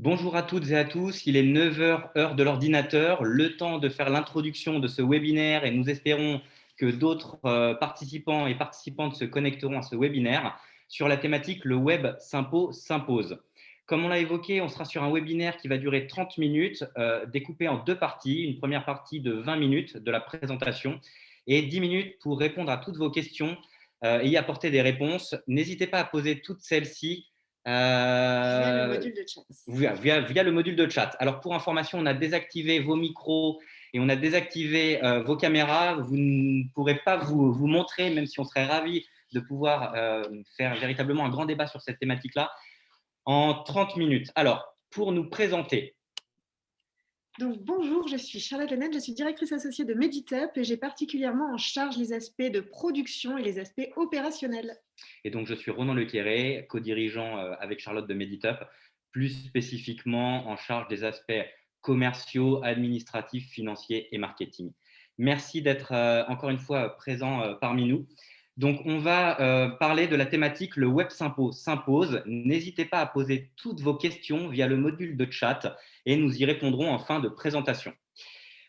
Bonjour à toutes et à tous, il est 9 heures heure de l'ordinateur, le temps de faire l'introduction de ce webinaire et nous espérons que d'autres participants et participantes se connecteront à ce webinaire sur la thématique Le web s'impose. Comme on l'a évoqué, on sera sur un webinaire qui va durer 30 minutes, découpé en deux parties. Une première partie de 20 minutes de la présentation et 10 minutes pour répondre à toutes vos questions et y apporter des réponses. N'hésitez pas à poser toutes celles-ci Via le module de chat. via le module de chat. Alors, pour information, on a désactivé vos micros et on a désactivé vos caméras. Vous ne pourrez pas vous montrer, même si on serait ravis de pouvoir faire véritablement un grand débat sur cette thématique-là en 30 minutes. Alors, pour nous présenter. Donc, bonjour, je suis Charlotte Lenette, je suis directrice associée de Meditup et j'ai particulièrement en charge les aspects de production et les aspects opérationnels. Et donc, je suis Ronan Lequéré, co-dirigeant avec Charlotte de Meditup, plus spécifiquement en charge des aspects commerciaux, administratifs, financiers et marketing. Merci d'être encore une fois présent parmi nous. Donc, on va parler de la thématique Le web s'impose. N'hésitez pas à poser toutes vos questions via le module de chat et nous y répondrons en fin de présentation.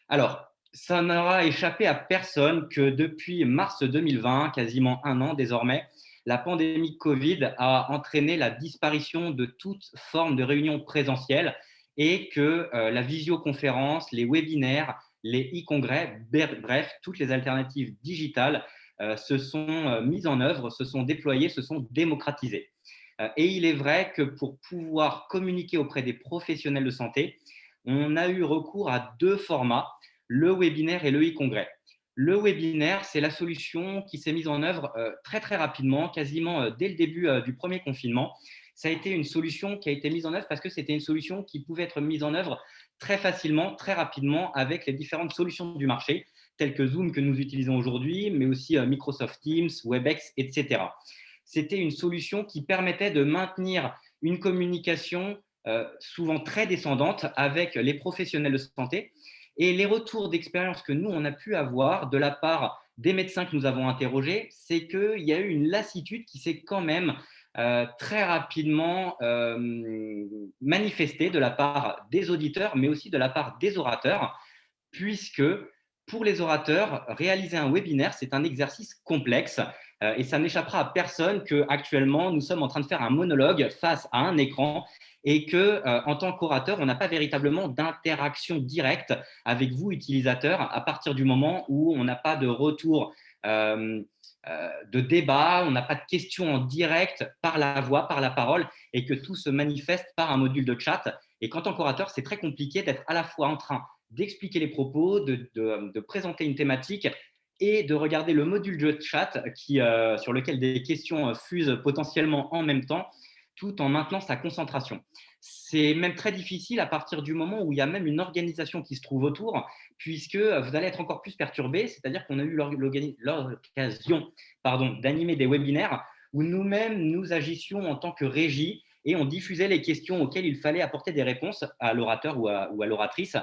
Alors, ça n'aura échappé à personne que depuis mars 2020, quasiment un an désormais, la pandémie Covid a entraîné la disparition de toute forme de réunion présentielle et que la visioconférence, les webinaires, les e-congrès, bref, toutes les alternatives digitales se sont mises en œuvre, se sont déployées, se sont démocratisées. Et il est vrai que pour pouvoir communiquer auprès des professionnels de santé, on a eu recours à deux formats, le webinaire et le e-congrès. Le webinaire, c'est la solution qui s'est mise en œuvre très très rapidement, quasiment dès le début du premier confinement. Ça a été une solution qui a été mise en œuvre parce que c'était une solution qui pouvait être mise en œuvre très facilement, très rapidement avec les différentes solutions du marché, telles que Zoom que nous utilisons aujourd'hui, mais aussi Microsoft Teams, Webex, etc. C'était une solution qui permettait de maintenir une communication souvent très descendante avec les professionnels de santé. Et les retours d'expérience que nous, on a pu avoir de la part des médecins que nous avons interrogés, c'est qu'il y a eu une lassitude qui s'est quand même très rapidement manifestée de la part des auditeurs, mais aussi de la part des orateurs, puisque pour les orateurs, réaliser un webinaire, c'est un exercice complexe et ça n'échappera à personne qu'actuellement, nous sommes en train de faire un monologue face à un écran et que, en tant qu'orateur, on n'a pas véritablement d'interaction directe avec vous, utilisateurs, à partir du moment où on n'a pas de retour de débat, on n'a pas de questions en direct par la voix, par la parole, et que tout se manifeste par un module de chat. Et qu'en tant qu'orateur, c'est très compliqué d'être à la fois en train d'expliquer les propos, de présenter une thématique et de regarder le module de chat sur lequel des questions fusent potentiellement en même temps, tout en maintenant sa concentration. C'est même très difficile à partir du moment où il y a même une organisation qui se trouve autour, puisque vous allez être encore plus perturbé, c'est-à-dire qu'on a eu l'occasion d'animer des webinaires où nous-mêmes, nous agissions en tant que régie et on diffusait les questions auxquelles il fallait apporter des réponses à l'orateur ou à l'oratrice,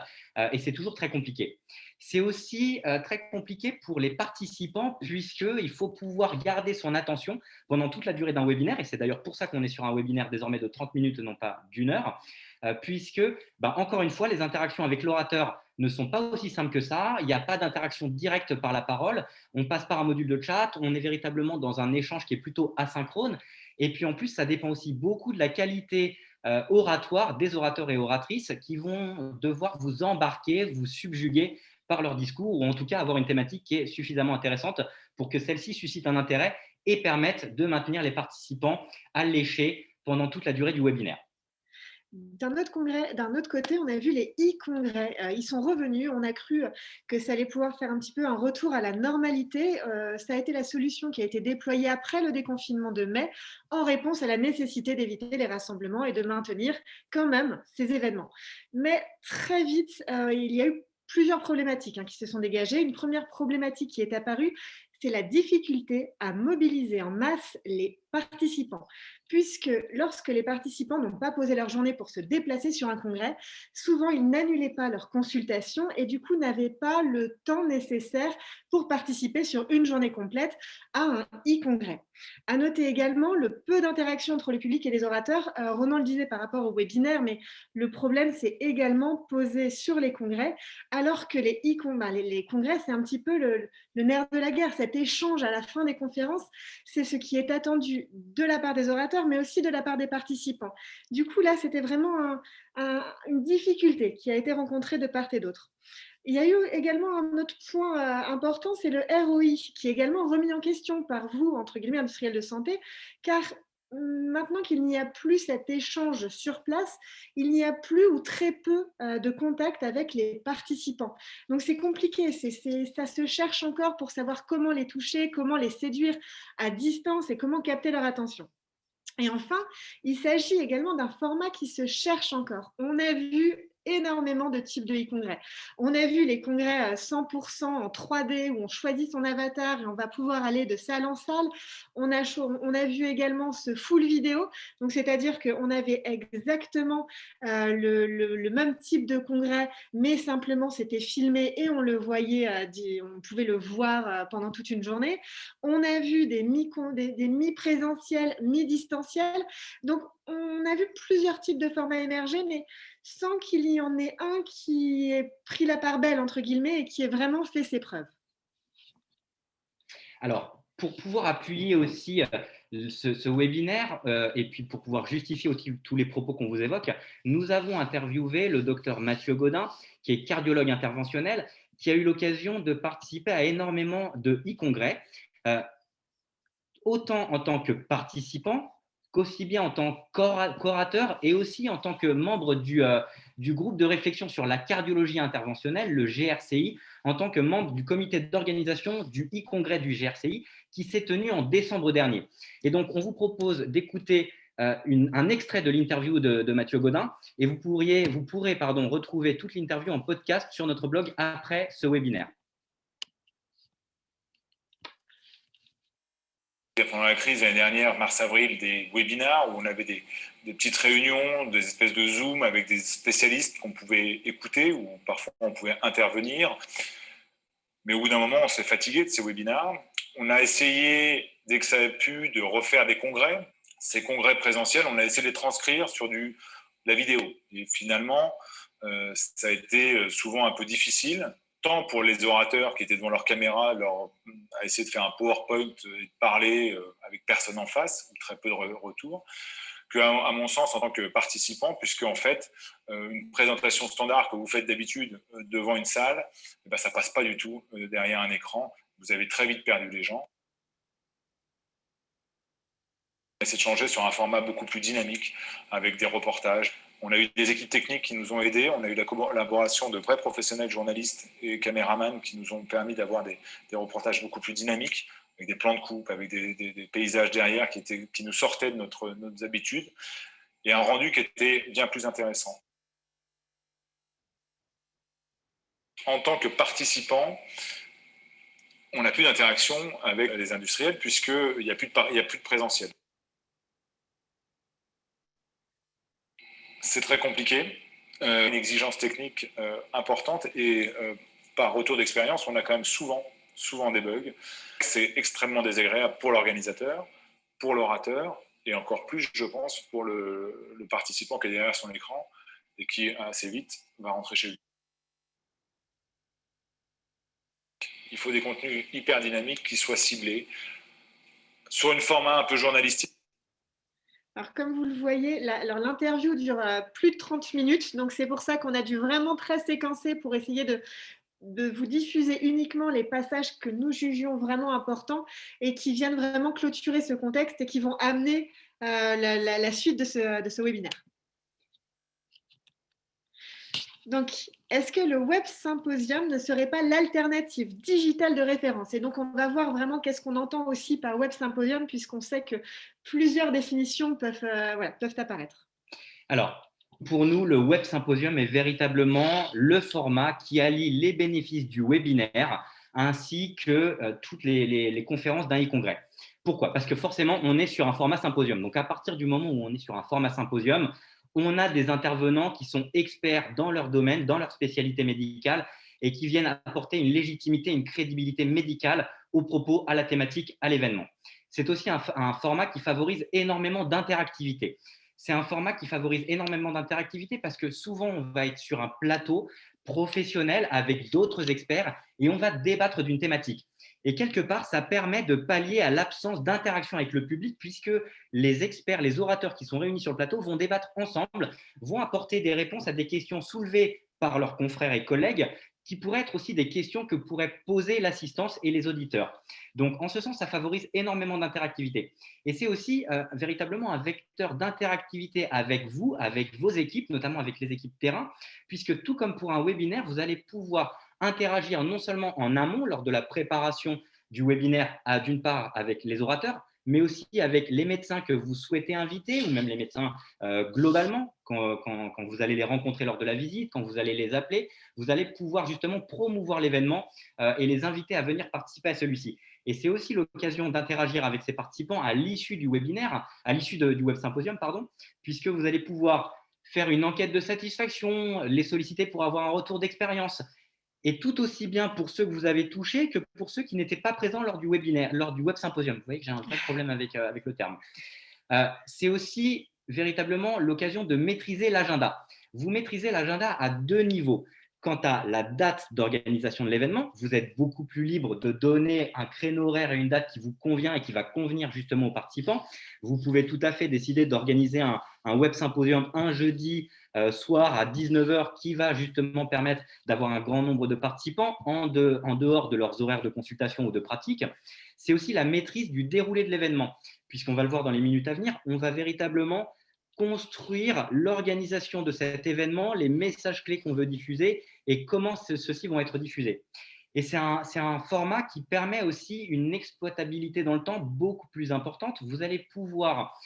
et c'est toujours très compliqué. C'est aussi très compliqué pour les participants puisqu'il faut pouvoir garder son attention pendant toute la durée d'un webinaire, et c'est d'ailleurs pour ça qu'on est sur un webinaire désormais de 30 minutes, non pas d'une heure, puisque, encore une fois, les interactions avec l'orateur ne sont pas aussi simples que ça, il n'y a pas d'interaction directe par la parole, on passe par un module de chat, on est véritablement dans un échange qui est plutôt asynchrone, et puis en plus, ça dépend aussi beaucoup de la qualité oratoire des orateurs et oratrices qui vont devoir vous embarquer, vous subjuguer par leur discours, ou en tout cas avoir une thématique qui est suffisamment intéressante pour que celle-ci suscite un intérêt et permette de maintenir les participants alléchés pendant toute la durée du webinaire. D'un autre côté, on a vu les e-congrès. Ils sont revenus. On a cru que ça allait pouvoir faire un petit peu un retour à la normalité. Ça a été la solution qui a été déployée après le déconfinement de mai, en réponse à la nécessité d'éviter les rassemblements et de maintenir quand même ces événements. Mais très vite, il y a eu plusieurs problématiques qui se sont dégagées. Une première problématique qui est apparue, c'est la difficulté à mobiliser en masse les participants, puisque lorsque les participants n'ont pas posé leur journée pour se déplacer sur un congrès, souvent ils n'annulaient pas leur consultation et du coup n'avaient pas le temps nécessaire pour participer sur une journée complète à un e-congrès. À noter également le peu d'interaction entre le public et les orateurs. Ronan le disait par rapport au webinaire, mais le problème s'est également posé sur les congrès, alors que les congrès, c'est un petit peu le nerf de la guerre. Cet échange à la fin des conférences, c'est ce qui est attendu de la part des orateurs, mais aussi de la part des participants. Du coup, là, c'était vraiment une difficulté qui a été rencontrée de part et d'autre. Il y a eu également un autre point important, c'est le ROI, qui est également remis en question par vous, entre guillemets, industriels de santé, car maintenant qu'il n'y a plus cet échange sur place, il n'y a plus ou très peu de contact avec les participants. Donc c'est compliqué, ça se cherche encore pour savoir comment les toucher, comment les séduire à distance et comment capter leur attention. Et enfin, il s'agit également d'un format qui se cherche encore. On a vu énormément de types de e-congrès. On a vu les congrès 100% en 3D où on choisit son avatar et on va pouvoir aller de salle en salle. On a vu également ce full vidéo, donc c'est-à-dire qu'on avait exactement le même type de congrès, mais simplement c'était filmé et on le voyait, on pouvait le voir pendant toute une journée. On a vu des mi-présentiels, mi-distanciels. Donc, on a vu plusieurs types de formats émerger, mais sans qu'il y en ait un qui ait pris la part belle, entre guillemets, et qui ait vraiment fait ses preuves. Alors, pour pouvoir appuyer aussi ce webinaire et puis pour pouvoir justifier aussi tous les propos qu'on vous évoque, nous avons interviewé le docteur Mathieu Gaudin, qui est cardiologue interventionnel, qui a eu l'occasion de participer à énormément de e-congrès, autant en tant que participant qu'aussi bien en tant qu'orateur et aussi en tant que membre du groupe de réflexion sur la cardiologie interventionnelle, le GRCI, en tant que membre du comité d'organisation du e-congrès du GRCI qui s'est tenu en décembre dernier. Et donc, on vous propose d'écouter un extrait de l'interview de Mathieu Gaudin et vous pourrez retrouver toute l'interview en podcast sur notre blog après ce webinaire. Pendant la crise l'année dernière, mars-avril, des webinars où on avait des petites réunions, des espèces de Zoom avec des spécialistes qu'on pouvait écouter ou parfois on pouvait intervenir. Mais au bout d'un moment, on s'est fatigué de ces webinars. On a essayé, dès que ça a pu, de refaire des congrès. Ces congrès présentiels, on a essayé de les transcrire sur la vidéo. Et finalement, ça a été souvent un peu difficile, tant pour les orateurs qui étaient devant leur caméra à essayer de faire un PowerPoint et de parler avec personne en face, ou très peu de retour, qu'à mon sens en tant que participant, puisque en fait, une présentation standard que vous faites d'habitude devant une salle, ça ne passe pas du tout derrière un écran. Vous avez très vite perdu les gens. On a essayé de changer sur un format beaucoup plus dynamique, avec des reportages. On a eu des équipes techniques qui nous ont aidés. On a eu la collaboration de vrais professionnels, journalistes et caméramans qui nous ont permis d'avoir des reportages beaucoup plus dynamiques, avec des plans de coupe, avec des paysages derrière qui nous sortaient de nos habitudes, et un rendu qui était bien plus intéressant. En tant que participant, on n'a plus d'interaction avec les industriels puisqu'il n'y a plus de présentiel. C'est très compliqué, une exigence technique importante et par retour d'expérience, on a quand même souvent des bugs. C'est extrêmement désagréable pour l'organisateur, pour l'orateur et encore plus, je pense, pour le participant qui est derrière son écran et qui assez vite va rentrer chez lui. Il faut des contenus hyper dynamiques qui soient ciblés sur une format un peu journalistique. Alors, comme vous le voyez, l'interview dure plus de 30 minutes, donc c'est pour ça qu'on a dû vraiment très séquencer pour essayer de vous diffuser uniquement les passages que nous jugions vraiment importants et qui viennent vraiment clôturer ce contexte et qui vont amener la suite de ce webinaire. Donc, est-ce que le Web Symposium ne serait pas l'alternative digitale de référence? Et donc, on va voir vraiment qu'est-ce qu'on entend aussi par Web Symposium, puisqu'on sait que plusieurs définitions peuvent apparaître. Alors, pour nous, le Web Symposium est véritablement le format qui allie les bénéfices du webinaire ainsi que toutes les conférences d'un e-congrès. Pourquoi? Parce que forcément, on est sur un format symposium. Donc, à partir du moment où on est sur un format symposium, on a des intervenants qui sont experts dans leur domaine, dans leur spécialité médicale et qui viennent apporter une légitimité, une crédibilité médicale aux propos, à la thématique, à l'événement. C'est aussi un format qui favorise énormément d'interactivité. C'est un format qui favorise énormément d'interactivité parce que souvent, on va être sur un plateau professionnel avec d'autres experts et on va débattre d'une thématique. Et quelque part, ça permet de pallier à l'absence d'interaction avec le public puisque les experts, les orateurs qui sont réunis sur le plateau vont débattre ensemble, vont apporter des réponses à des questions soulevées par leurs confrères et collègues qui pourraient être aussi des questions que pourraient poser l'assistance et les auditeurs. Donc, en ce sens, ça favorise énormément d'interactivité. Et c'est aussi véritablement un vecteur d'interactivité avec vous, avec vos équipes, notamment avec les équipes terrain, puisque tout comme pour un webinaire, vous allez pouvoir interagir non seulement en amont lors de la préparation du webinaire, d'une part avec les orateurs, mais aussi avec les médecins que vous souhaitez inviter, ou même les médecins globalement, quand vous allez les rencontrer lors de la visite, quand vous allez les appeler, vous allez pouvoir justement promouvoir l'événement et les inviter à venir participer à celui-ci. Et c'est aussi l'occasion d'interagir avec ces participants à l'issue du webinaire, à l'issue du web symposium, pardon, puisque vous allez pouvoir faire une enquête de satisfaction, les solliciter pour avoir un retour d'expérience, et tout aussi bien pour ceux que vous avez touchés que pour ceux qui n'étaient pas présents lors du webinaire, lors du web symposium. Vous voyez que j'ai un vrai problème avec le terme. C'est aussi véritablement l'occasion de maîtriser l'agenda. Vous maîtrisez l'agenda à deux niveaux. Quant à la date d'organisation de l'événement, vous êtes beaucoup plus libre de donner un créneau horaire et une date qui vous convient et qui va convenir justement aux participants. Vous pouvez tout à fait décider d'organiser un web symposium un jeudi soir à 19h qui va justement permettre d'avoir un grand nombre de participants en dehors de leurs horaires de consultation ou de pratique. C'est aussi la maîtrise du déroulé de l'événement, puisqu'on va le voir dans les minutes à venir, on va véritablement construire l'organisation de cet événement, les messages clés qu'on veut diffuser et comment ceux-ci vont être diffusés. Et c'est un format qui permet aussi une exploitabilité dans le temps beaucoup plus importante. Vous allez pouvoir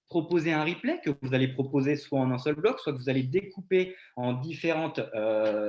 proposer un replay que vous allez proposer soit en un seul bloc, soit que vous allez découper en différentes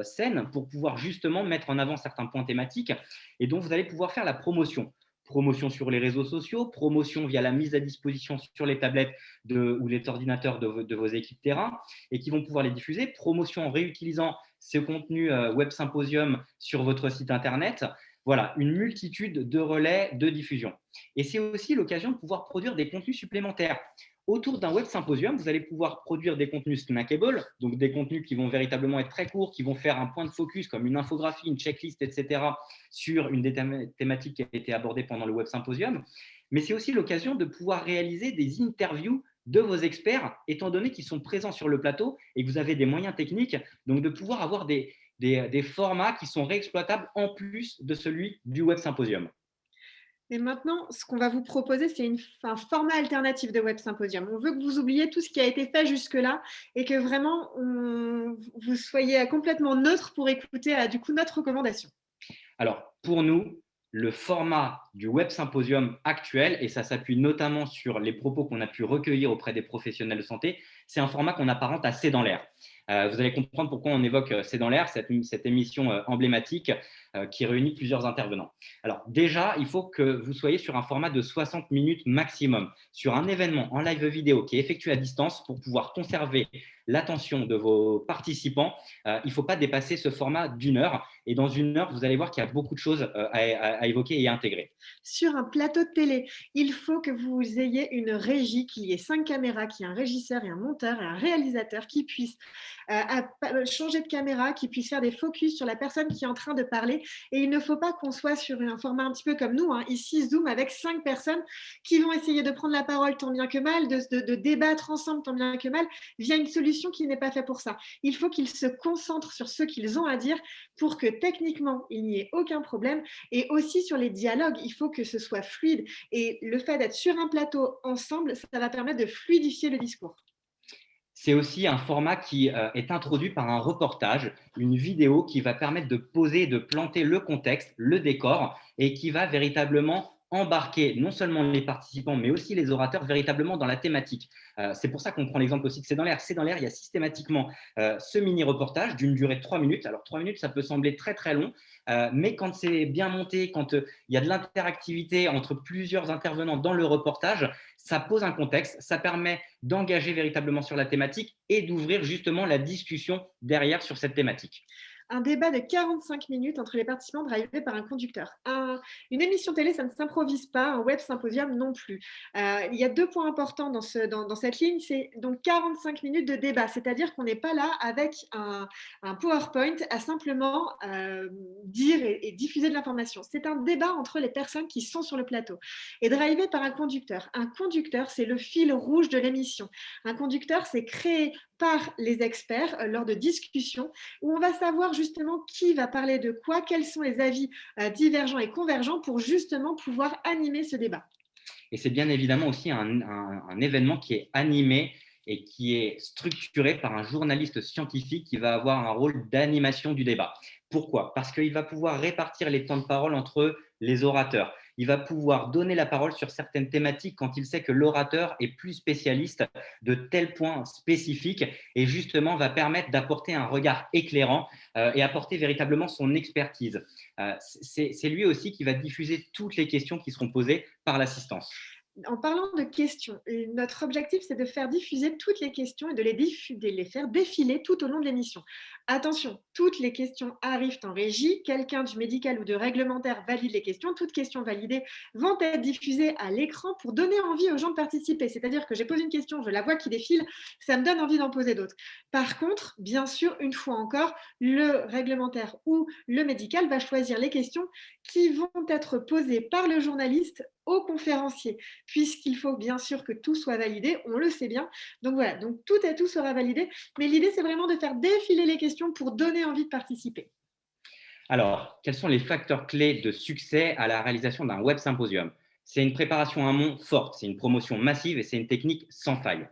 scènes pour pouvoir justement mettre en avant certains points thématiques et dont vous allez pouvoir faire la promotion. Promotion sur les réseaux sociaux, promotion via la mise à disposition sur les tablettes ou les ordinateurs de vos équipes terrain et qui vont pouvoir les diffuser, promotion en réutilisant ce contenu web symposium sur votre site internet. Voilà, une multitude de relais de diffusion. Et c'est aussi l'occasion de pouvoir produire des contenus supplémentaires. Autour d'un web symposium, vous allez pouvoir produire des contenus snackable, donc des contenus qui vont véritablement être très courts, qui vont faire un point de focus comme une infographie, une checklist, etc. sur une des thématiques qui a été abordée pendant le web symposium. Mais c'est aussi l'occasion de pouvoir réaliser des interviews de vos experts, étant donné qu'ils sont présents sur le plateau et que vous avez des moyens techniques, donc de pouvoir avoir des formats qui sont réexploitables en plus de celui du web symposium. Et maintenant, ce qu'on va vous proposer, c'est un format alternatif de Web Symposium. On veut que vous oubliez tout ce qui a été fait jusque-là et que vraiment vous soyez complètement neutre pour écouter du coup notre recommandation. Alors, pour nous, le format du web symposium actuel, et ça s'appuie notamment sur les propos qu'on a pu recueillir auprès des professionnels de santé, c'est un format qu'on apparente à C'est dans l'air. Vous allez comprendre pourquoi on évoque C'est dans l'air, cette émission emblématique qui réunit plusieurs intervenants. Alors déjà, il faut que vous soyez sur un format de 60 minutes maximum, sur un événement en live vidéo qui est effectué à distance pour pouvoir conserver l'attention de vos participants. Il ne faut pas dépasser ce format d'une heure. Et dans une heure, vous allez voir qu'il y a beaucoup de choses à évoquer et à intégrer. Sur un plateau de télé, il faut que vous ayez une régie, qu'il y ait 5 caméras, qu'il y ait un régisseur et un monteur et un réalisateur qui puissent changer de caméra, qui puissent faire des focus sur la personne qui est en train de parler. Et il ne faut pas qu'on soit sur un format un petit peu comme nous, ici Zoom, avec 5 personnes qui vont essayer de prendre la parole tant bien que mal, de débattre ensemble tant bien que mal, via une solution qui n'est pas faite pour ça. Il faut qu'ils se concentrent sur ce qu'ils ont à dire pour que techniquement, il n'y ait aucun problème. Et aussi sur les dialogues, il faut que ce soit fluide. Et le fait d'être sur un plateau ensemble, ça va permettre de fluidifier le discours. C'est aussi un format qui est introduit par un reportage, une vidéo qui va permettre de poser, de planter le contexte, le décor et qui va véritablement embarquer non seulement les participants, mais aussi les orateurs véritablement dans la thématique. C'est pour ça qu'on prend l'exemple aussi de C'est dans l'air. C'est dans l'air, il y a systématiquement ce mini-reportage d'une durée de 3 minutes. Alors 3 minutes, ça peut sembler très très long, mais quand c'est bien monté, quand il y a de l'interactivité entre plusieurs intervenants dans le reportage, ça pose un contexte, ça permet d'engager véritablement sur la thématique et d'ouvrir justement la discussion derrière sur cette thématique. Un débat de 45 minutes entre les participants drivé par un conducteur. Une émission télé, ça ne s'improvise pas, un web symposium non plus. Il y a 2 points importants dans cette ligne, c'est donc 45 minutes de débat, c'est-à-dire qu'on n'est pas là avec un PowerPoint à simplement dire et diffuser de l'information. C'est un débat entre les personnes qui sont sur le plateau et drivé par un conducteur. Un conducteur, c'est le fil rouge de l'émission. Un conducteur, c'est créé par les experts lors de discussions où on va savoir justement qui va parler de quoi, quels sont les avis divergents et convergents pour justement pouvoir animer ce débat. Et c'est bien évidemment aussi un événement qui est animé et qui est structuré par un journaliste scientifique qui va avoir un rôle d'animation du débat. Pourquoi? Parce qu'il va pouvoir répartir les temps de parole entre les orateurs. Il va pouvoir donner la parole sur certaines thématiques quand il sait que l'orateur est plus spécialiste de tels points spécifiques et justement va permettre d'apporter un regard éclairant et apporter véritablement son expertise. C'est lui aussi qui va diffuser toutes les questions qui seront posées par l'assistance. En parlant de questions, notre objectif, c'est de faire diffuser toutes les questions et de les faire défiler tout au long de l'émission. Attention, toutes les questions arrivent en régie. Quelqu'un du médical ou de réglementaire valide les questions. Toutes questions validées vont être diffusées à l'écran pour donner envie aux gens de participer. C'est-à-dire que j'ai posé une question, je la vois qui défile, ça me donne envie d'en poser d'autres. Par contre, bien sûr, une fois encore, le réglementaire ou le médical va choisir les questions qui vont être posées par le journaliste au conférencier, puisqu'il faut bien sûr que tout soit validé, on le sait bien. Donc voilà, donc tout sera validé, mais l'idée c'est vraiment de faire défiler les questions pour donner envie de participer. Alors, quels sont les facteurs clés de succès à la réalisation d'un web symposium? C'est une préparation amont forte, c'est une promotion massive et c'est une technique sans faille.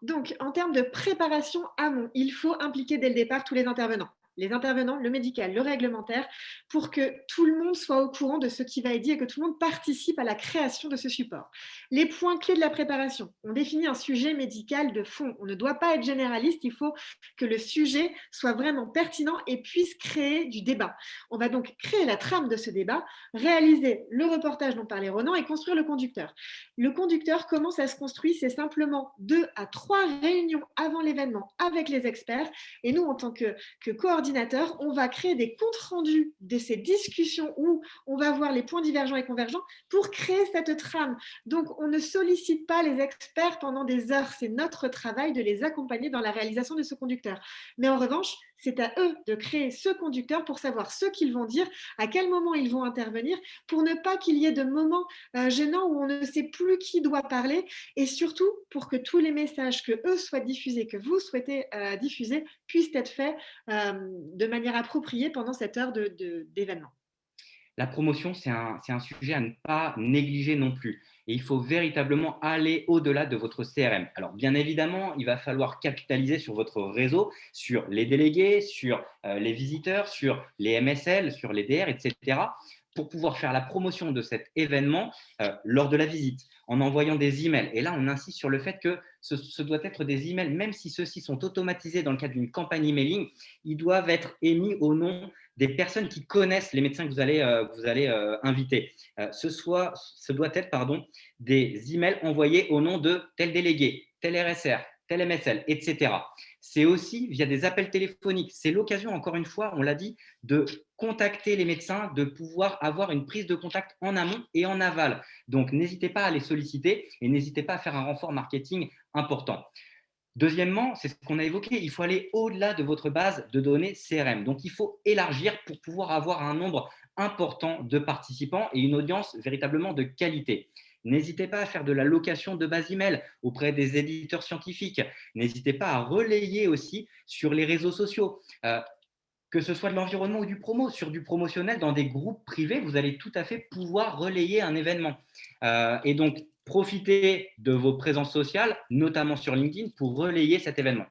Donc, en termes de préparation amont, il faut impliquer dès le départ tous les intervenants. Les intervenants, le médical, le réglementaire, pour que tout le monde soit au courant de ce qui va être dit et que tout le monde participe à la création de ce support. Les points clés de la préparation. On définit un sujet médical de fond. On ne doit pas être généraliste, il faut que le sujet soit vraiment pertinent et puisse créer du débat. On va donc créer la trame de ce débat, réaliser le reportage dont parlait Ronan et construire le conducteur. Le conducteur, comment ça se construit? C'est simplement 2 à 3 réunions avant l'événement avec les experts. Et nous, en tant que coordinateur, on va créer des comptes rendus de ces discussions où on va voir les points divergents et convergents pour créer cette trame. Donc, on ne sollicite pas les experts pendant des heures. C'est notre travail de les accompagner dans la réalisation de ce conducteur. Mais en revanche, c'est à eux de créer ce conducteur pour savoir ce qu'ils vont dire, à quel moment ils vont intervenir, pour ne pas qu'il y ait de moments gênants où on ne sait plus qui doit parler, et surtout pour que tous les messages que eux souhaitent diffuser, que vous souhaitez diffuser, puissent être faits de manière appropriée pendant cette heure d'événement. La promotion, c'est un sujet à ne pas négliger non plus. Et il faut véritablement aller au-delà de votre CRM. Alors, bien évidemment, il va falloir capitaliser sur votre réseau, sur les délégués, sur les visiteurs, sur les MSL, sur les DR, etc., pour pouvoir faire la promotion de cet événement lors de la visite, en envoyant des emails. Et là, on insiste sur le fait que ce doit être des emails, même si ceux-ci sont automatisés dans le cadre d'une campagne emailing, ils doivent être émis au nom des personnes qui connaissent les médecins que vous allez inviter. Ce doit être des emails envoyés au nom de tel délégué, tel RSR, tel MSL, etc. C'est aussi via des appels téléphoniques. C'est l'occasion, encore une fois, on l'a dit, de contacter les médecins, de pouvoir avoir une prise de contact en amont et en aval. Donc, n'hésitez pas à les solliciter et n'hésitez pas à faire un renfort marketing important. Deuxièmement, c'est ce qu'on a évoqué, il faut aller au-delà de votre base de données CRM. Donc, il faut élargir pour pouvoir avoir un nombre important de participants et une audience véritablement de qualité. N'hésitez pas à faire de la location de base email auprès des éditeurs scientifiques. N'hésitez pas à relayer aussi sur les réseaux sociaux. Que ce soit de l'environnement ou du promo, sur du promotionnel, dans des groupes privés, vous allez tout à fait pouvoir relayer un événement. Et donc, profitez de vos présences sociales, notamment sur LinkedIn, pour relayer cet événement.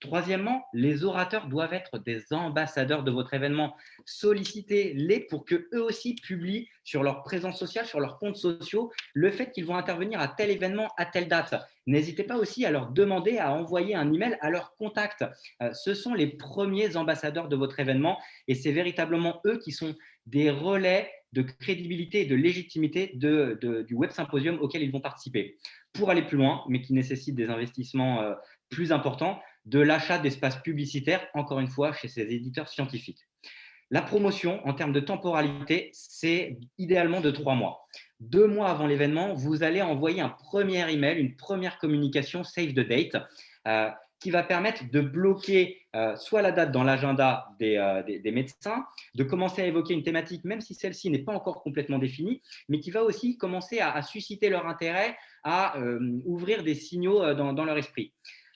Troisièmement, les orateurs doivent être des ambassadeurs de votre événement. Sollicitez-les pour qu'eux aussi publient sur leur présence sociale, sur leurs comptes sociaux, le fait qu'ils vont intervenir à tel événement, à telle date. N'hésitez pas aussi à leur demander à envoyer un email à leur contact. Ce sont les premiers ambassadeurs de votre événement et c'est véritablement eux qui sont des relais de crédibilité et de légitimité du Web Symposium auquel ils vont participer. Pour aller plus loin, mais qui nécessite des investissements plus importants, de l'achat d'espaces publicitaires, encore une fois, chez ces éditeurs scientifiques. La promotion, en termes de temporalité, c'est idéalement de 3 mois. 2 mois avant l'événement, vous allez envoyer un premier email, une première communication save the date, qui va permettre de bloquer soit la date dans l'agenda des médecins, de commencer à évoquer une thématique, même si celle-ci n'est pas encore complètement définie, mais qui va aussi commencer à susciter leur intérêt, à ouvrir des signaux dans leur esprit.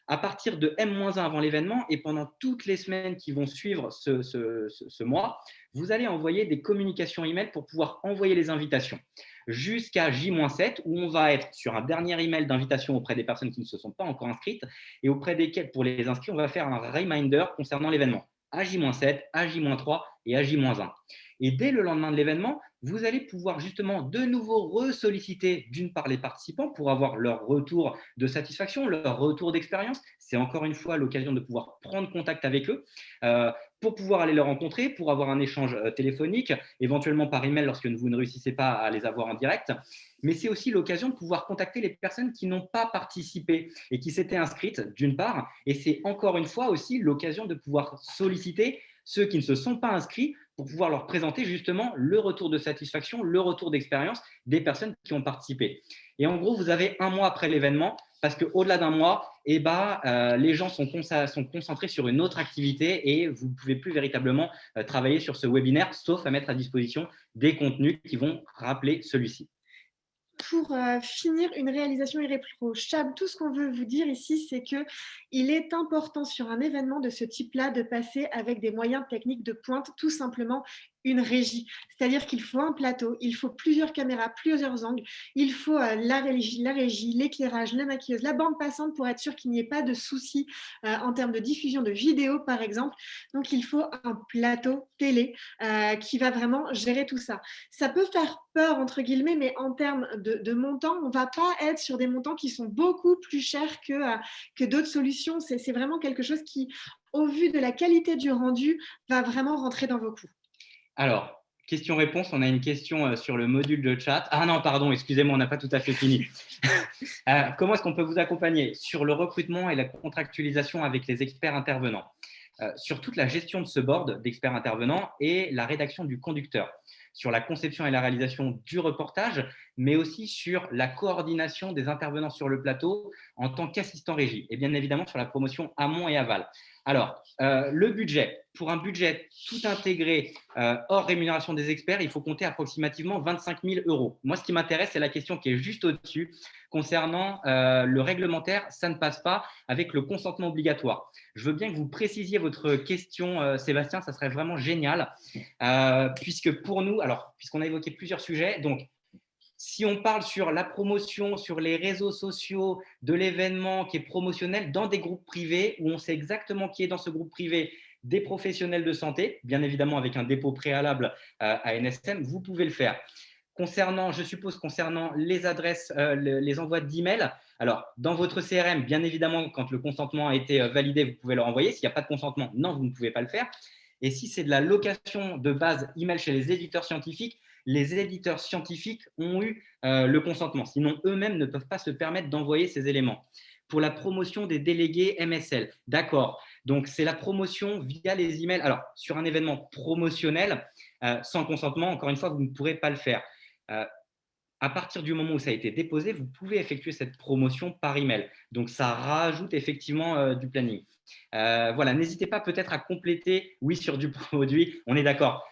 À partir de M-1 avant l'événement et pendant toutes les semaines qui vont suivre ce mois, vous allez envoyer des communications email pour pouvoir envoyer les invitations jusqu'à J-7 où on va être sur un dernier email d'invitation auprès des personnes qui ne se sont pas encore inscrites et auprès desquelles, pour les inscrits, on va faire un reminder concernant l'événement à J-7, à J-3 et à J-1. Et dès le lendemain de l'événement, vous allez pouvoir justement de nouveau ressolliciter d'une part les participants pour avoir leur retour de satisfaction, leur retour d'expérience. C'est encore une fois l'occasion de pouvoir prendre contact avec eux pour pouvoir aller les rencontrer, pour avoir un échange téléphonique, éventuellement par email lorsque vous ne réussissez pas à les avoir en direct. Mais c'est aussi l'occasion de pouvoir contacter les personnes qui n'ont pas participé et qui s'étaient inscrites d'une part. Et c'est encore une fois aussi l'occasion de pouvoir solliciter ceux qui ne se sont pas inscrits pour pouvoir leur présenter justement le retour de satisfaction, le retour d'expérience des personnes qui ont participé. Et en gros, vous avez 1 mois après l'événement, parce qu'au-delà d'un mois, les gens sont concentrés sur une autre activité et vous ne pouvez plus véritablement travailler sur ce webinaire, sauf à mettre à disposition des contenus qui vont rappeler celui-ci. Pour finir, une réalisation irréprochable, tout ce qu'on veut vous dire ici, c'est qu'il est important sur un événement de ce type-là de passer avec des moyens techniques de pointe, tout simplement une régie. C'est-à-dire qu'il faut un plateau, il faut plusieurs caméras, plusieurs angles, il faut la régie, l'éclairage, la maquilleuse, la bande passante pour être sûr qu'il n'y ait pas de soucis en termes de diffusion de vidéos, par exemple. Donc, il faut un plateau télé qui va vraiment gérer tout ça. Ça peut faire peur, entre guillemets, mais en termes de montants, on ne va pas être sur des montants qui sont beaucoup plus chers que d'autres solutions. C'est vraiment quelque chose qui, au vu de la qualité du rendu, va vraiment rentrer dans vos coûts. Alors, question-réponse, on a une question sur le module de chat. Ah non, pardon, excusez-moi, on n'a pas tout à fait fini. Comment est-ce qu'on peut vous accompagner sur le recrutement et la contractualisation avec les experts intervenants, sur toute la gestion de ce board d'experts intervenants et la rédaction du conducteur, sur la conception et la réalisation du reportage, mais aussi sur la coordination des intervenants sur le plateau en tant qu'assistant régie et bien évidemment sur la promotion amont et aval. Alors, le budget, pour un budget tout intégré hors rémunération des experts, il faut compter approximativement 25 000 €. Moi, ce qui m'intéresse, c'est la question qui est juste au-dessus concernant le réglementaire. Ça ne passe pas avec le consentement obligatoire. Je veux bien que vous précisiez votre question, Sébastien, ça serait vraiment génial, puisque pour nous, alors, puisqu'on a évoqué plusieurs sujets, donc si on parle sur la promotion, sur les réseaux sociaux de l'événement qui est promotionnel dans des groupes privés où on sait exactement qui est dans ce groupe privé, des professionnels de santé, bien évidemment avec un dépôt préalable à NSM, vous pouvez le faire. Concernant les adresses, les envois d'email, alors dans votre CRM, bien évidemment, quand le consentement a été validé, vous pouvez le renvoyer. S'il n'y a pas de consentement, non, vous ne pouvez pas le faire. Et si c'est de la location de base email chez les éditeurs scientifiques ont eu le consentement. Sinon, eux-mêmes ne peuvent pas se permettre d'envoyer ces éléments. Pour la promotion des délégués MSL, d'accord. Donc, c'est la promotion via les emails. Alors, sur un événement promotionnel, sans consentement, encore une fois, vous ne pourrez pas le faire. À partir du moment où ça a été déposé, vous pouvez effectuer cette promotion par email. Donc, ça rajoute effectivement du planning. Voilà, n'hésitez pas peut-être à compléter, oui, sur du produit, on est d'accord.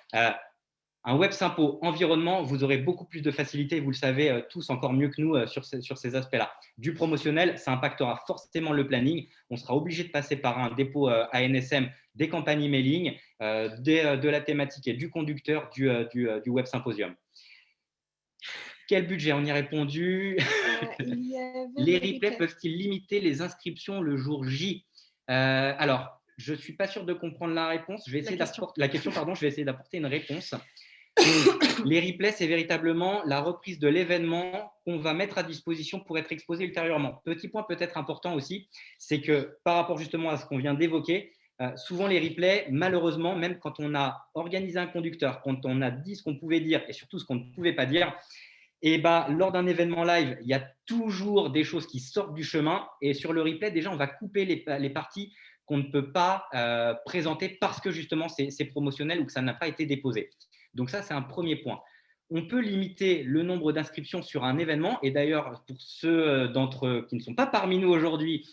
Un Web Sympo environnement, vous aurez beaucoup plus de facilité, vous le savez tous encore mieux que nous sur ces aspects-là. Du promotionnel, ça impactera forcément le planning. On sera obligé de passer par un dépôt ANSM, des campagnes emailing, de la thématique et du conducteur du Web Symposium. Quel budget? On y a répondu. Les replays peuvent-ils limiter les inscriptions le jour J? Alors, je ne suis pas sûr de comprendre la réponse. Je vais essayer la question, pardon, je vais essayer d'apporter une réponse. Donc, les replays, c'est véritablement la reprise de l'événement qu'on va mettre à disposition pour être exposé ultérieurement. Petit point peut-être important aussi, c'est que par rapport justement à ce qu'on vient d'évoquer, souvent les replays, malheureusement, même quand on a organisé un conducteur, quand on a dit ce qu'on pouvait dire et surtout ce qu'on ne pouvait pas dire, et bah, lors d'un événement live, il y a toujours des choses qui sortent du chemin. Et sur le replay, déjà, on va couper les parties qu'on ne peut pas présenter parce que justement, c'est promotionnel ou que ça n'a pas été déposé. Donc ça, c'est un premier point. On peut limiter le nombre d'inscriptions sur un événement. Et d'ailleurs, pour ceux d'entre eux qui ne sont pas parmi nous aujourd'hui,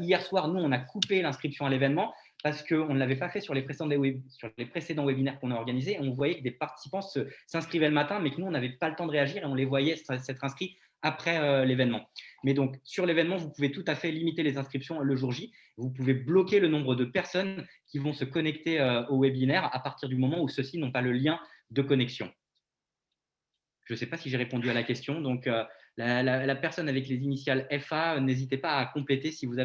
hier soir, nous, on a coupé l'inscription à l'événement parce qu'on ne l'avait pas fait sur les précédents webinaires qu'on a organisés. On voyait que des participants s'inscrivaient le matin, mais que nous, on n'avait pas le temps de réagir et on les voyait s'être inscrits après l'événement. Mais donc, sur l'événement, vous pouvez tout à fait limiter les inscriptions le jour J. Vous pouvez bloquer le nombre de personnes qui vont se connecter au webinaire à partir du moment où ceux-ci n'ont pas le lien de connexion. Je ne sais pas si j'ai répondu à la question. Donc, la personne avec les initiales FA, n'hésitez pas à compléter si vous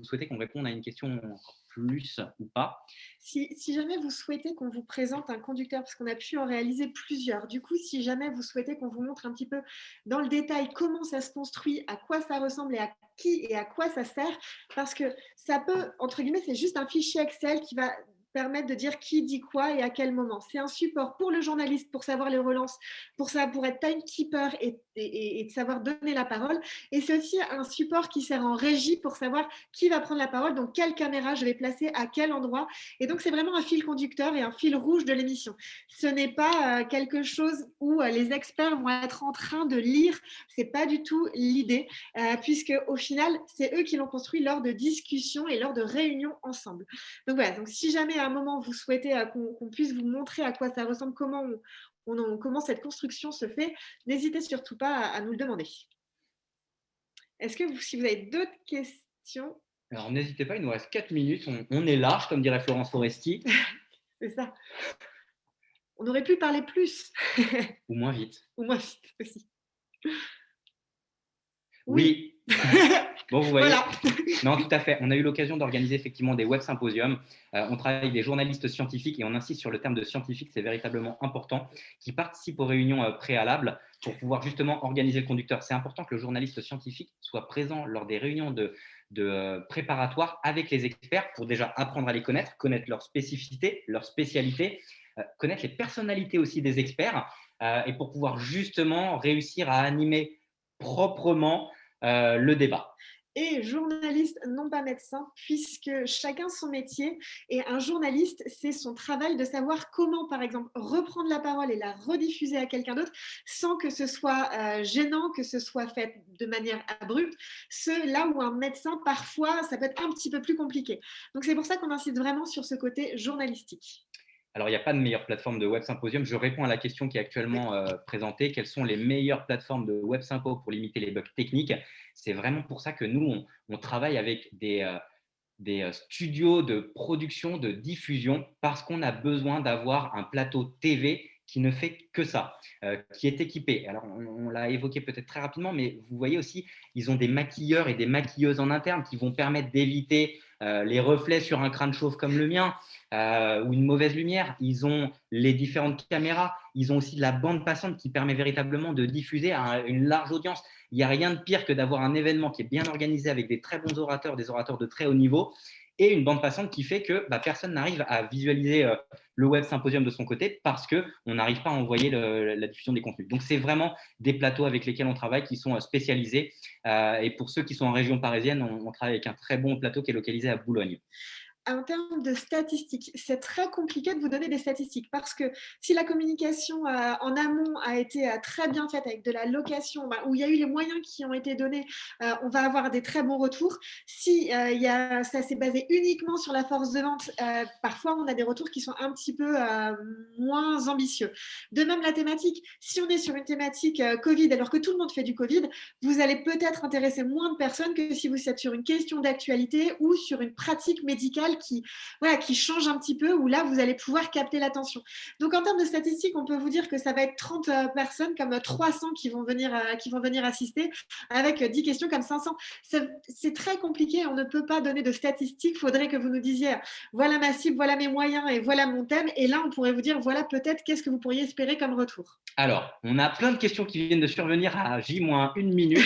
souhaitez qu'on réponde à une question plus ou pas. Si jamais vous souhaitez qu'on vous présente un conducteur, parce qu'on a pu en réaliser plusieurs, du coup, si jamais vous souhaitez qu'on vous montre un petit peu dans le détail comment ça se construit, à quoi ça ressemble et à qui et à quoi ça sert, parce que ça peut, entre guillemets, c'est juste un fichier Excel qui va permettre de dire qui dit quoi et à quel moment. C'est un support pour le journaliste pour savoir les relances, pour être timekeeper et de savoir donner la parole. Et c'est aussi un support qui sert en régie pour savoir qui va prendre la parole, donc quelle caméra je vais placer à quel endroit. Et donc, c'est vraiment un fil conducteur et un fil rouge de l'émission. Ce n'est pas quelque chose où les experts vont être en train de lire. Ce n'est pas du tout l'idée, puisque au final, c'est eux qui l'ont construit lors de discussions et lors de réunions ensemble. Donc voilà, donc si jamais à un moment vous souhaitez qu'on puisse vous montrer à quoi ça ressemble, comment cette construction se fait, n'hésitez surtout pas à nous le demander. Est-ce que si vous avez d'autres questions? Alors, n'hésitez pas, il nous reste 4 minutes. On est large, comme dirait Florence Foresti. C'est ça. On aurait pu parler plus. Ou moins vite. Ou moins vite aussi. Oui. Bon, vous voyez. Voilà. Non, tout à fait. On a eu l'occasion d'organiser effectivement des web symposiums. On travaille avec des journalistes scientifiques et on insiste sur le terme de scientifique, c'est véritablement important, qui participent aux réunions préalables pour pouvoir justement organiser le conducteur. C'est important que le journaliste scientifique soit présent lors des réunions de préparatoires avec les experts pour déjà apprendre à les connaître leurs spécificités, leurs spécialités, connaître les personnalités aussi des experts et pour pouvoir justement réussir à animer proprement le débat. Et journaliste, non pas médecin, puisque chacun son métier. Et un journaliste, c'est son travail de savoir comment, par exemple, reprendre la parole et la rediffuser à quelqu'un d'autre sans que ce soit gênant, que ce soit fait de manière abrupte. Là où un médecin, parfois, ça peut être un petit peu plus compliqué. Donc, c'est pour ça qu'on insiste vraiment sur ce côté journalistique. Alors, il n'y a pas de meilleure plateforme de web symposium. Je réponds à la question qui est actuellement présentée. Quelles sont les meilleures plateformes de web sympo pour limiter les bugs techniques? C'est vraiment pour ça que nous, on travaille avec des studios de production, de diffusion, parce qu'on a besoin d'avoir un plateau TV qui ne fait que ça, qui est équipé. Alors, on l'a évoqué peut-être très rapidement, mais vous voyez aussi, ils ont des maquilleurs et des maquilleuses en interne qui vont permettre d'éviter les reflets sur un crâne chauve comme le mien ou une mauvaise lumière. Ils ont les différentes caméras. Ils ont aussi de la bande passante qui permet véritablement de diffuser à une large audience. Il n'y a rien de pire que d'avoir un événement qui est bien organisé avec des très bons orateurs, des orateurs de très haut niveau et une bande passante qui fait que personne n'arrive à visualiser le web symposium de son côté parce qu'on n'arrive pas à envoyer la diffusion des contenus. Donc, c'est vraiment des plateaux avec lesquels on travaille qui sont spécialisés. Et pour ceux qui sont en région parisienne, on travaille avec un très bon plateau qui est localisé à Boulogne. En termes de statistiques, c'est très compliqué de vous donner des statistiques parce que si la communication en amont a été très bien faite avec de la location, où il y a eu les moyens qui ont été donnés, on va avoir des très bons retours. Si ça s'est basé uniquement sur la force de vente, parfois on a des retours qui sont un petit peu moins ambitieux. De même la thématique, si on est sur une thématique Covid alors que tout le monde fait du Covid, vous allez peut-être intéresser moins de personnes que si vous êtes sur une question d'actualité ou sur une pratique médicale salle qui change un petit peu, où là, vous allez pouvoir capter l'attention. Donc, en termes de statistiques, on peut vous dire que ça va être 30 personnes, comme 300 qui vont venir assister, avec 10 questions comme 500. C'est très compliqué, on ne peut pas donner de statistiques. Il faudrait que vous nous disiez, voilà ma cible, voilà mes moyens et voilà mon thème. Et là, on pourrait vous dire, voilà peut-être qu'est-ce que vous pourriez espérer comme retour. Alors, on a plein de questions qui viennent de survenir à J-1 minute.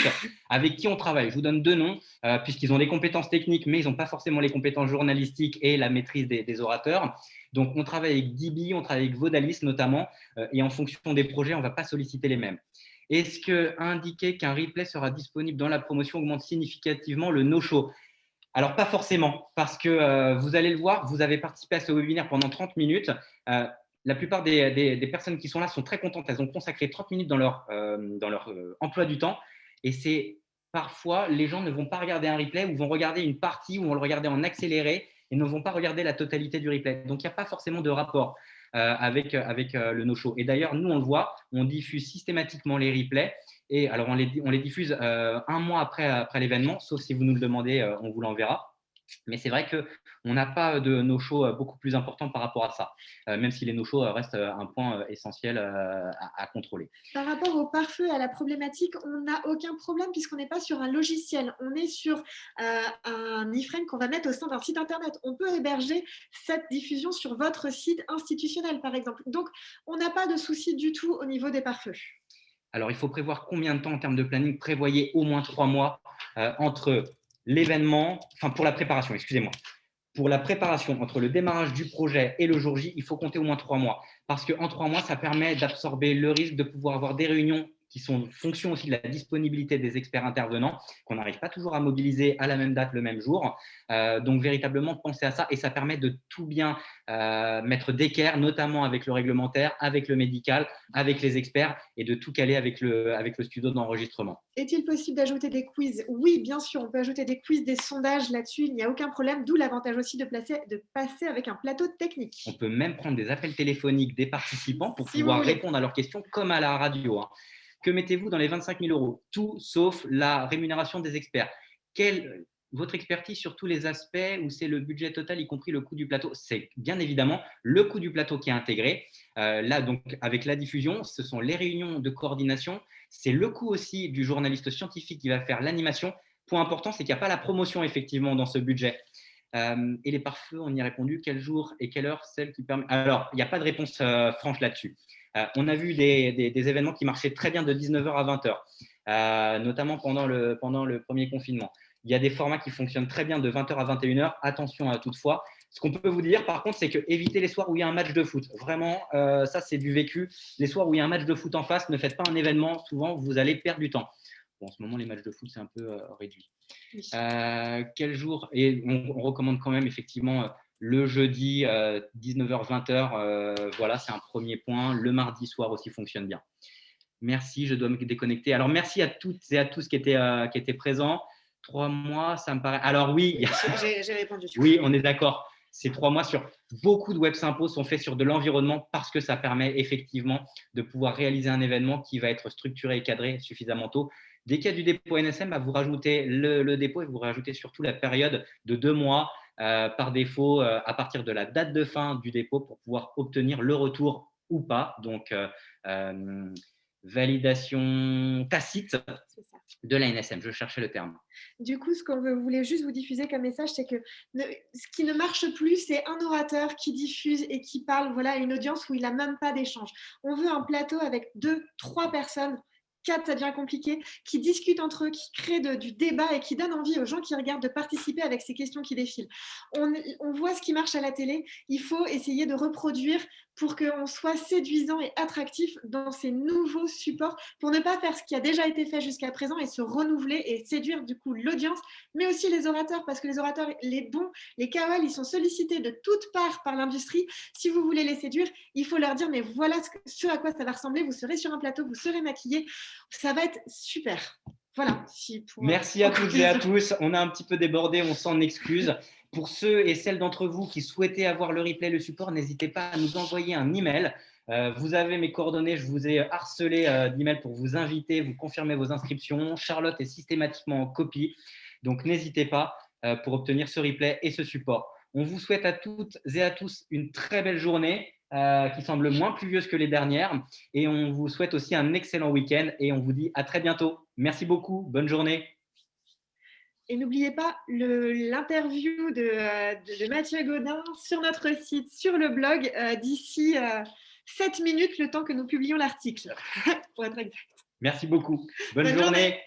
Avec qui on travaille? Je vous donne 2 noms, puisqu'ils ont des compétences techniques, mais ils n'ont pas forcément les compétences journalistiques et la maîtrise des orateurs. Donc, on travaille avec Dibi, on travaille avec Vodalis notamment, et en fonction des projets, on ne va pas solliciter les mêmes. Est-ce que indiquer qu'un replay sera disponible dans la promotion augmente significativement le no-show? Alors, pas forcément, parce que vous allez le voir, vous avez participé à ce webinaire pendant 30 minutes. La plupart des personnes qui sont là sont très contentes. Elles ont consacré 30 minutes dans leur emploi du temps. Et c'est parfois, les gens ne vont pas regarder un replay ou vont regarder une partie ou vont le regarder en accéléré et ne vont pas regarder la totalité du replay. Donc, il n'y a pas forcément de rapport avec le no-show. Et d'ailleurs, nous, on le voit, on diffuse systématiquement les replays. Et alors, on les diffuse un mois après l'événement, sauf si vous nous le demandez, on vous l'enverra. Mais c'est vrai qu'on n'a pas de no-show beaucoup plus important par rapport à ça, même si les no-shows restent un point essentiel à contrôler. Par rapport au pare-feu, à la problématique, on n'a aucun problème puisqu'on n'est pas sur un logiciel. On est sur un iframe qu'on va mettre au sein d'un site internet. On peut héberger cette diffusion sur votre site institutionnel, par exemple. Donc, on n'a pas de souci du tout au niveau des pare-feux. Alors, il faut prévoir combien de temps en termes de planning? Prévoyez au moins 3 mois entre l'événement, enfin pour la préparation, excusez-moi. Pour la préparation, entre le démarrage du projet et le jour J, il faut compter au moins 3 mois. Parce qu'en 3 mois, ça permet d'absorber le risque de pouvoir avoir des réunions qui sont fonction aussi de la disponibilité des experts intervenants, qu'on n'arrive pas toujours à mobiliser à la même date, le même jour. Donc, véritablement, pensez à ça et ça permet de tout bien mettre d'équerre, notamment avec le réglementaire, avec le médical, avec les experts et de tout caler avec le studio d'enregistrement. Est-il possible d'ajouter des quiz? Oui, bien sûr, on peut ajouter des quiz, des sondages là-dessus, il n'y a aucun problème, d'où l'avantage aussi de passer avec un plateau technique. On peut même prendre des appels téléphoniques des participants pour Si pouvoir répondre à leurs questions comme à la radio. Que mettez-vous dans les 25 000 euros? Tout sauf la rémunération des experts. Votre expertise sur tous les aspects où c'est le budget total, y compris le coût du plateau? C'est bien évidemment le coût du plateau qui est intégré. Là, donc, avec la diffusion, ce sont les réunions de coordination. C'est le coût aussi du journaliste scientifique qui va faire l'animation. Point important, c'est qu'il n'y a pas la promotion effectivement dans ce budget. Et les pare-feux, on y a répondu. Quel jour et quelle heure celle qui permet? Alors, il n'y a pas de réponse franche là-dessus. On a vu des événements qui marchaient très bien de 19h à 20h, notamment pendant le premier confinement. Il y a des formats qui fonctionnent très bien de 20h à 21h. Attention toutefois. Ce qu'on peut vous dire, par contre, c'est que évitez les soirs où il y a un match de foot. Vraiment, ça, c'est du vécu. Les soirs où il y a un match de foot en face, ne faites pas un événement. Souvent, vous allez perdre du temps. Bon, en ce moment, les matchs de foot, c'est un peu réduit. Oui. Quel jour? Et on recommande quand même effectivement le jeudi 19h-20h. Voilà, c'est un premier point. Le mardi soir aussi fonctionne bien. Merci, je dois me déconnecter. Alors, merci à toutes et à tous qui étaient présents. 3 mois, ça me paraît… Alors oui, j'ai répondu. Oui, on est d'accord. Ces 3 mois sur beaucoup de web sympos sont faits sur de l'environnement parce que ça permet effectivement de pouvoir réaliser un événement qui va être structuré et cadré suffisamment tôt. Dès qu'il y a du dépôt NSM, vous rajoutez le dépôt et vous rajoutez surtout la période de 2 mois par défaut à partir de la date de fin du dépôt pour pouvoir obtenir le retour ou pas. Donc, validation tacite de la NSM. Je cherchais le terme. Du coup, ce qu'on voulait juste vous diffuser comme message, c'est que ce qui ne marche plus, c'est un orateur qui diffuse et qui parle à une audience où il n'a même pas d'échange. On veut un plateau avec 2, 3 personnes. 4, ça devient compliqué, qui discutent entre eux, qui créent du débat et qui donnent envie aux gens qui regardent de participer avec ces questions qui défilent. On voit ce qui marche à la télé, il faut essayer de reproduire pour qu'on soit séduisant et attractif dans ces nouveaux supports, pour ne pas faire ce qui a déjà été fait jusqu'à présent et se renouveler et séduire du coup l'audience, mais aussi les orateurs, parce que les orateurs, les bons, les KOL, ils sont sollicités de toutes parts par l'industrie. Si vous voulez les séduire, il faut leur dire, mais voilà ce à quoi ça va ressembler, vous serez sur un plateau, vous serez maquillés, ça va être super. Voilà. Merci à toutes et à tous. On a un petit peu débordé, on s'en excuse. Pour ceux et celles d'entre vous qui souhaitaient avoir le replay, le support, n'hésitez pas à nous envoyer un email. Vous avez mes coordonnées, je vous ai harcelé d'emails pour vous inviter, vous confirmer vos inscriptions. Charlotte est systématiquement en copie, donc n'hésitez pas pour obtenir ce replay et ce support. On vous souhaite à toutes et à tous une très belle journée qui semble moins pluvieuse que les dernières. Et on vous souhaite aussi un excellent week-end et on vous dit à très bientôt. Merci beaucoup. Bonne journée. Et n'oubliez pas l'interview de Mathieu Gaudin sur notre site, sur le blog, d'ici 7 minutes, le temps que nous publions l'article, pour être exact. Merci beaucoup. Bonne Bonne journée. journée.